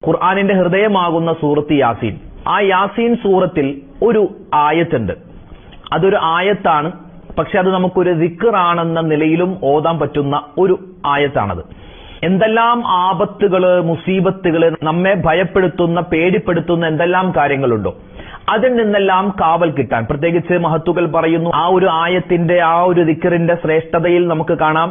ഖുർആനിന്റെ ഹൃദയമാകുന്ന സൂറത്ത് യാസീൻ. ആ യാസീൻ സൂറത്തിൽ ഒരു ആയത്തുണ്ട്. അതൊരു ആയത്താണ്, പക്ഷെ അത് നമുക്കൊരു ദിക്റാണെന്ന നിലയിലും ഓതാൻ പറ്റുന്ന ഒരു ആയത്താണത്. എന്തെല്ലാം ആപത്തുകള്, മുസീബത്തുകള്, നമ്മെ ഭയപ്പെടുത്തുന്ന, പേടിപ്പെടുത്തുന്ന എന്തെല്ലാം കാര്യങ്ങളുണ്ടോ അതിൽ നിന്നെല്ലാം കാവൽ കിട്ടാൻ, പ്രത്യേകിച്ച് മഹത്തുക്കൾ പറയുന്നു, ആ ഒരു ആയത്തിന്റെ, ആ ഒരു ദിക്റിന്റെ ശ്രേഷ്ഠതയിൽ നമുക്ക് കാണാം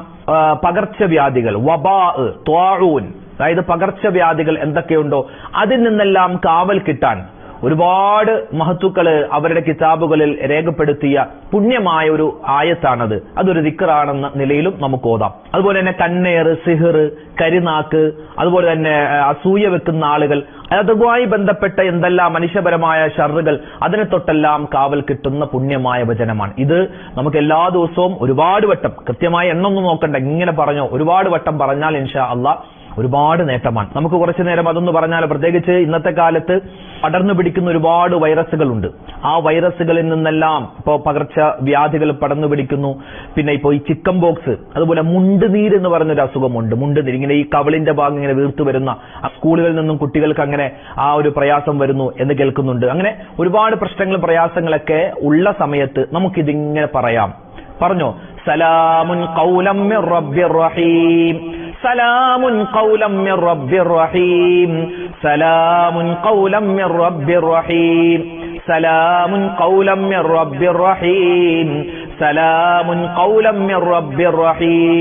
പകർച്ചവ്യാധികൾ, വബാ, ത്വാഊൻ, അതായത് പകർച്ചവ്യാധികൾ എന്തൊക്കെയുണ്ടോ അതിൽ നിന്നെല്ലാം കാവൽ കിട്ടാൻ ഒരുപാട് മഹത്തുക്കള് അവരുടെ കിതാബുകളിൽ രേഖപ്പെടുത്തിയ പുണ്യമായ ഒരു ആയത്താണത്. അതൊരു ദിക്റാണെന്ന നിലയിലും നമുക്ക് ഓതാം. അതുപോലെ തന്നെ കണ്ണേറ്, സിഹിർ, കരിനാക്ക്, അതുപോലെ തന്നെ അസൂയ വെക്കുന്ന ആളുകൾ, അതുമായി ബന്ധപ്പെട്ട എന്തെല്ലാം മനുഷ്യപരമായ ഷർറുകൾ, അതിനെ തൊട്ടെല്ലാം കാവൽ കിട്ടുന്ന പുണ്യമായ വചനമാണ് ഇത്. നമുക്ക് എല്ലാ ദിവസവും ഒരുപാട് വട്ടം, കൃത്യമായ എണ്ണൊന്നും നോക്കണ്ട, ഇങ്ങനെ പറഞ്ഞോ ഒരുപാട് വട്ടം പറഞ്ഞാൽ ഇൻഷാ അള്ളാഹ് ഒരുപാട് നേട്ടമാണ്. നമുക്ക് കുറച്ചു നേരം അതൊന്ന് പറഞ്ഞാൽ, പ്രത്യേകിച്ച് ഇന്നത്തെ കാലത്ത് പടർന്നു പിടിക്കുന്ന ഒരുപാട് വൈറസുകളുണ്ട്. ആ വൈറസുകളിൽ നിന്നെല്ലാം ഇപ്പോൾ പകർച്ച വ്യാധികൾ പടർന്നു പിടിക്കുന്നു. പിന്നെ ഇപ്പോൾ ഈ ചിക്കൻ ബോക്സ്, അതുപോലെ മുണ്ടുനീര് എന്ന് പറയുന്നൊരു അസുഖമുണ്ട്. മുണ്ടുനീര്, ഇങ്ങനെ ഈ കവിളിന്റെ ഭാഗം ഇങ്ങനെ വീർത്തു വരുന്ന, സ്കൂളുകളിൽ നിന്നും കുട്ടികൾക്ക് അങ്ങനെ ആ ഒരു പ്രയാസം വരുന്നു എന്ന് കേൾക്കുന്നുണ്ട്. അങ്ങനെ ഒരുപാട് പ്രശ്നങ്ങളും പ്രയാസങ്ങളൊക്കെ ഉള്ള സമയത്ത് നമുക്കിതിങ്ങനെ പറയാം. പറഞ്ഞോ, സലാമുൻ ഖൗലം മിർ റബ്ബിർ റഹീം, സലാമുൻ ഖൗലം മിർ റബ്ബിർ റഹീം, സലാമുൻ ഖൗലം മിർ റബ്ബിർ റഹീം, സലാമുൻ ഖൗലം മിർ റബ്ബിർ റഹീം, സലാമുൻ ഖൗലം മിർ റബ്ബിർ റഹീം.